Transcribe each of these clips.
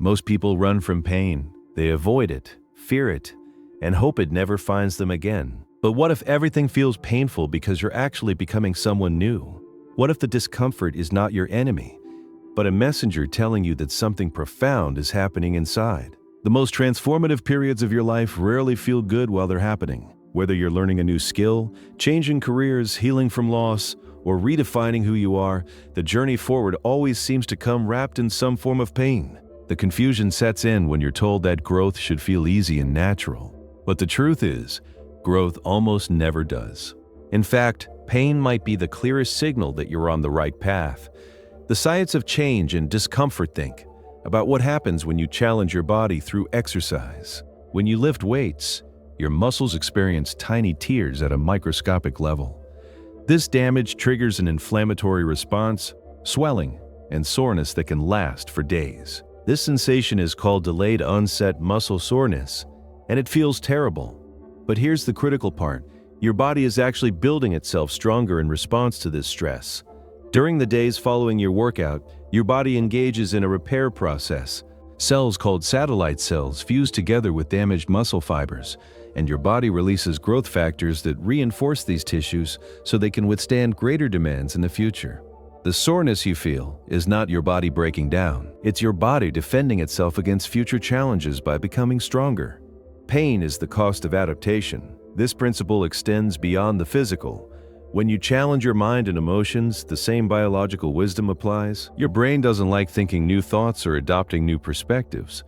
Most people run from pain. They avoid it, fear it, and hope it never finds them again. But what if everything feels painful because you're actually becoming someone new? What if the discomfort is not your enemy, but a messenger telling you that something profound is happening inside? The most transformative periods of your life rarely feel good while they're happening. Whether you're learning a new skill, changing careers, healing from loss, or redefining who you are, the journey forward always seems to come wrapped in some form of pain. The confusion sets in when you're told that growth should feel easy and natural. But the truth is, growth almost never does. In fact, pain might be the clearest signal that you're on the right path. The science of change and discomfort think about what happens when you challenge your body through exercise. When you lift weights, your muscles experience tiny tears at a microscopic level. This damage triggers an inflammatory response, swelling, and soreness that can last for days. This sensation is called delayed onset muscle soreness, and it feels terrible. But here's the critical part. Your body is actually building itself stronger in response to this stress. During the days following your workout, your body engages in a repair process. Cells called satellite cells fuse together with damaged muscle fibers, and your body releases growth factors that reinforce these tissues so they can withstand greater demands in the future. The soreness you feel is not your body breaking down. It's your body defending itself against future challenges by becoming stronger. Pain is the cost of adaptation. This principle extends beyond the physical. When you challenge your mind and emotions, the same biological wisdom applies. Your brain doesn't like thinking new thoughts or adopting new perspectives.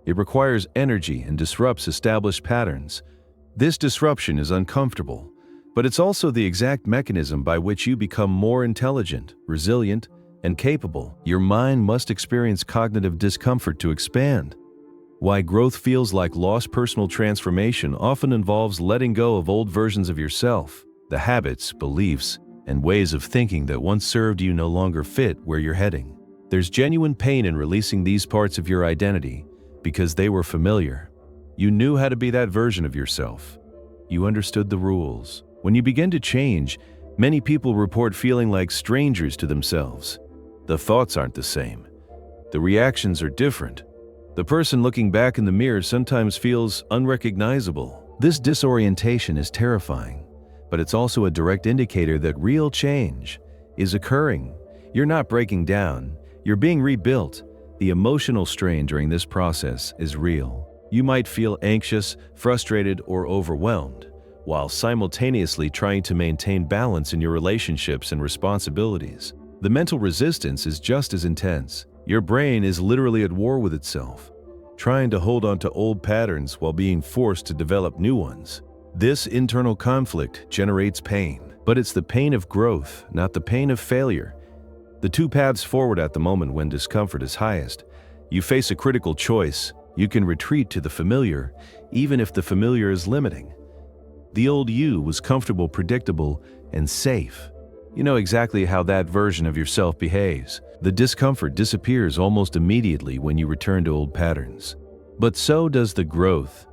It requires energy and disrupts established patterns. This disruption is uncomfortable, but it's also the exact mechanism by which you become more intelligent, resilient, and capable. Your mind must experience cognitive discomfort to expand. Why growth feels like lost personal transformation often involves letting go of old versions of yourself. The habits, beliefs, and ways of thinking that once served you no longer fit where you're heading. There's genuine pain in releasing these parts of your identity because they were familiar. You knew how to be that version of yourself. You understood the rules. When you begin to change, many people report feeling like strangers to themselves. The thoughts aren't the same. The reactions are different. The person looking back in the mirror sometimes feels unrecognizable. This disorientation is terrifying, but it's also a direct indicator that real change is occurring. You're not breaking down, you're being rebuilt. The emotional strain during this process is real. You might feel anxious, frustrated, or overwhelmed, while simultaneously trying to maintain balance in your relationships and responsibilities. The mental resistance is just as intense. Your brain is literally at war with itself, trying to hold on to old patterns while being forced to develop new ones. This internal conflict generates pain, but it's the pain of growth, not the pain of failure. The two paths forward at the moment when discomfort is highest. You face a critical choice. You can retreat to the familiar, even if the familiar is limiting. The old you was comfortable, predictable, and safe. You know exactly how that version of yourself behaves. The discomfort disappears almost immediately when you return to old patterns. But so does the growth.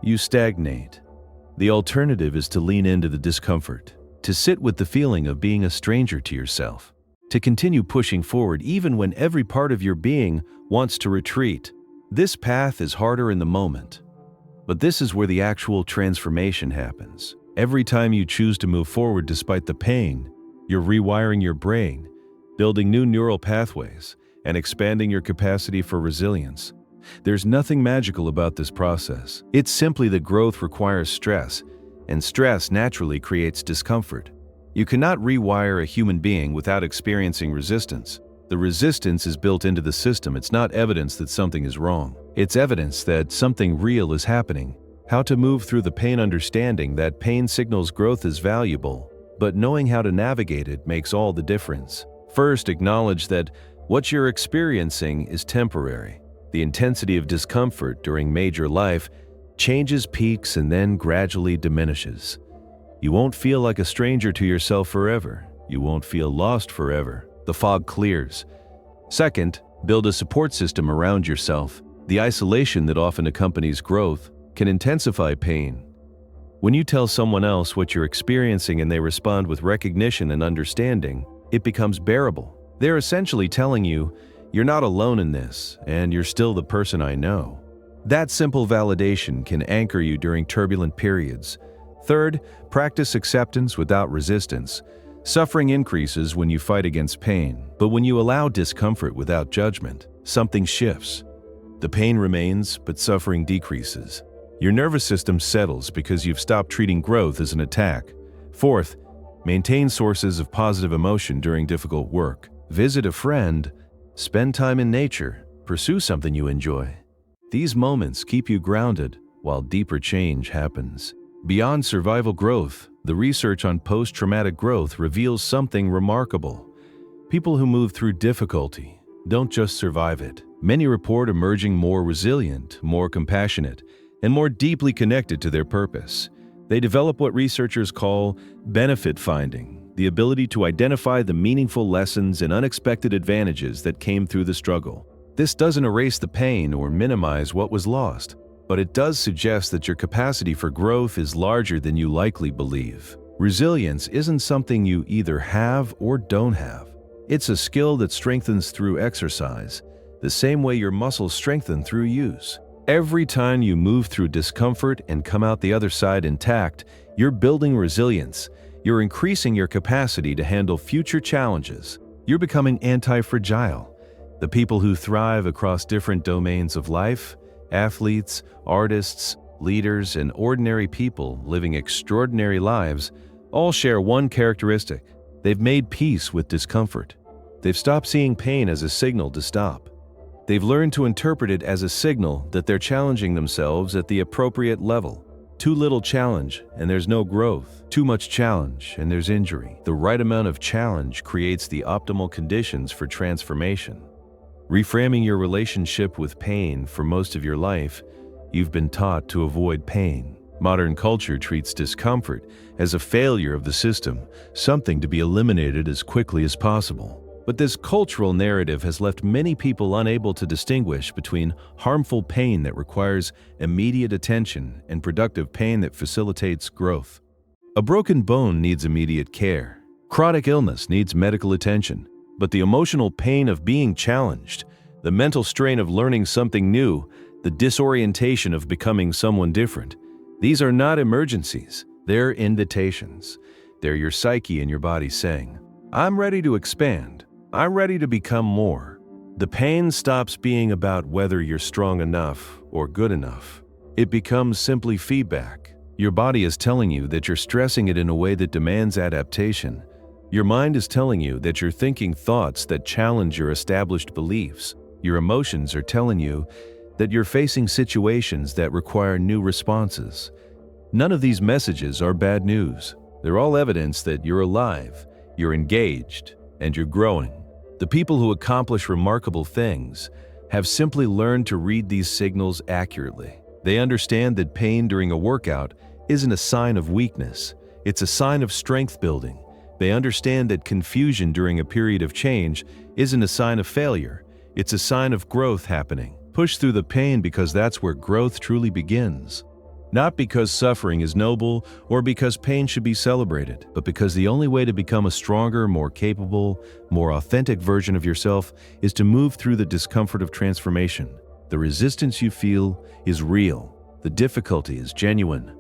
You stagnate. The alternative is to lean into the discomfort, to sit with the feeling of being a stranger to yourself, to continue pushing forward even when every part of your being wants to retreat. This path is harder in the moment, but this is where the actual transformation happens. Every time you choose to move forward despite the pain, you're rewiring your brain, building new neural pathways, and expanding your capacity for resilience. There's nothing magical about this process. It's simply that growth requires stress, and stress naturally creates discomfort. You cannot rewire a human being without experiencing resistance. The resistance is built into the system. It's not evidence that something is wrong. It's evidence that something real is happening. How to move through the pain, understanding that pain signals growth is valuable, but knowing how to navigate it makes all the difference. First, acknowledge that what you're experiencing is temporary. The intensity of discomfort during major life changes, peaks, and then gradually diminishes. You won't feel like a stranger to yourself forever. You won't feel lost forever. The fog clears. Second, build a support system around yourself. The isolation that often accompanies growth can intensify pain. When you tell someone else what you're experiencing and they respond with recognition and understanding, it becomes bearable. They're essentially telling you, "You're not alone in this, and you're still the person I know." That simple validation can anchor you during turbulent periods. Third, practice acceptance without resistance. Suffering increases when you fight against pain, but when you allow discomfort without judgment, something shifts. The pain remains, but suffering decreases. Your nervous system settles because you've stopped treating growth as an attack. Fourth, maintain sources of positive emotion during difficult work. Visit a friend, spend time in nature, pursue something you enjoy. These moments keep you grounded while deeper change happens. Beyond survival growth, the research on post-traumatic growth reveals something remarkable. People who move through difficulty don't just survive it. Many report emerging more resilient, more compassionate, and more deeply connected to their purpose. They develop what researchers call benefit finding, the ability to identify the meaningful lessons and unexpected advantages that came through the struggle. This doesn't erase the pain or minimize what was lost, but it does suggest that your capacity for growth is larger than you likely believe. Resilience isn't something you either have or don't have. It's a skill that strengthens through exercise, the same way your muscles strengthen through use. Every time you move through discomfort and come out the other side intact, you're building resilience. You're increasing your capacity to handle future challenges. You're becoming anti-fragile. The people who thrive across different domains of life, athletes, artists, leaders, and ordinary people living extraordinary lives, all share one characteristic. They've made peace with discomfort. They've stopped seeing pain as a signal to stop. They've learned to interpret it as a signal that they're challenging themselves at the appropriate level. Too little challenge, and there's no growth. Too much challenge, and there's injury. The right amount of challenge creates the optimal conditions for transformation. Reframing your relationship with pain. For most of your life, you've been taught to avoid pain. Modern culture treats discomfort as a failure of the system, something to be eliminated as quickly as possible. But this cultural narrative has left many people unable to distinguish between harmful pain that requires immediate attention and productive pain that facilitates growth. A broken bone needs immediate care. Chronic illness needs medical attention. But the emotional pain of being challenged, the mental strain of learning something new, the disorientation of becoming someone different, these are not emergencies. They're invitations. They're your psyche and your body saying, "I'm ready to expand. I'm ready to become more." The pain stops being about whether you're strong enough or good enough. It becomes simply feedback. Your body is telling you that you're stressing it in a way that demands adaptation. Your mind is telling you that you're thinking thoughts that challenge your established beliefs. Your emotions are telling you that you're facing situations that require new responses. None of these messages are bad news. They're all evidence that you're alive, you're engaged, and you're growing. The people who accomplish remarkable things have simply learned to read these signals accurately. They understand that pain during a workout isn't a sign of weakness. It's a sign of strength building. They understand that confusion during a period of change isn't a sign of failure. It's a sign of growth happening. Push through the pain because that's where growth truly begins. Not because suffering is noble or because pain should be celebrated, but because the only way to become a stronger, more capable, more authentic version of yourself is to move through the discomfort of transformation. The resistance you feel is real. The difficulty is genuine,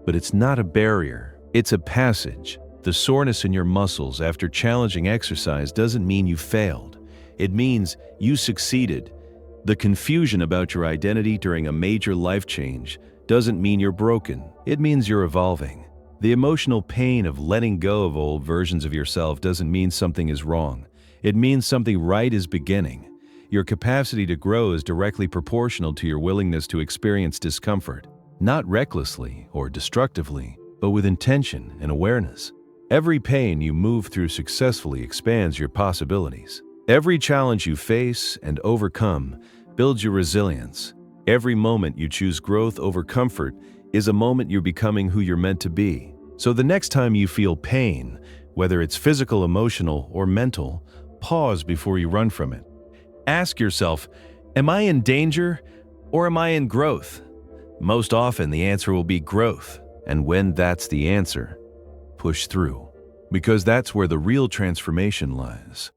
but it's not a barrier. It's a passage. The soreness in your muscles after challenging exercise doesn't mean you failed. It means you succeeded. The confusion about your identity during a major life change doesn't mean you're broken. It means you're evolving. The emotional pain of letting go of old versions of yourself doesn't mean something is wrong. It means something right is beginning. Your capacity to grow is directly proportional to your willingness to experience discomfort, not recklessly or destructively, but with intention and awareness. Every pain you move through successfully expands your possibilities. Every challenge you face and overcome builds your resilience. Every moment you choose growth over comfort is a moment you're becoming who you're meant to be. So the next time you feel pain, whether it's physical, emotional, or mental, pause before you run from it. Ask yourself, am I in danger or am I in growth? Most often the answer will be growth. And when that's the answer, push through, because that's where the real transformation lies.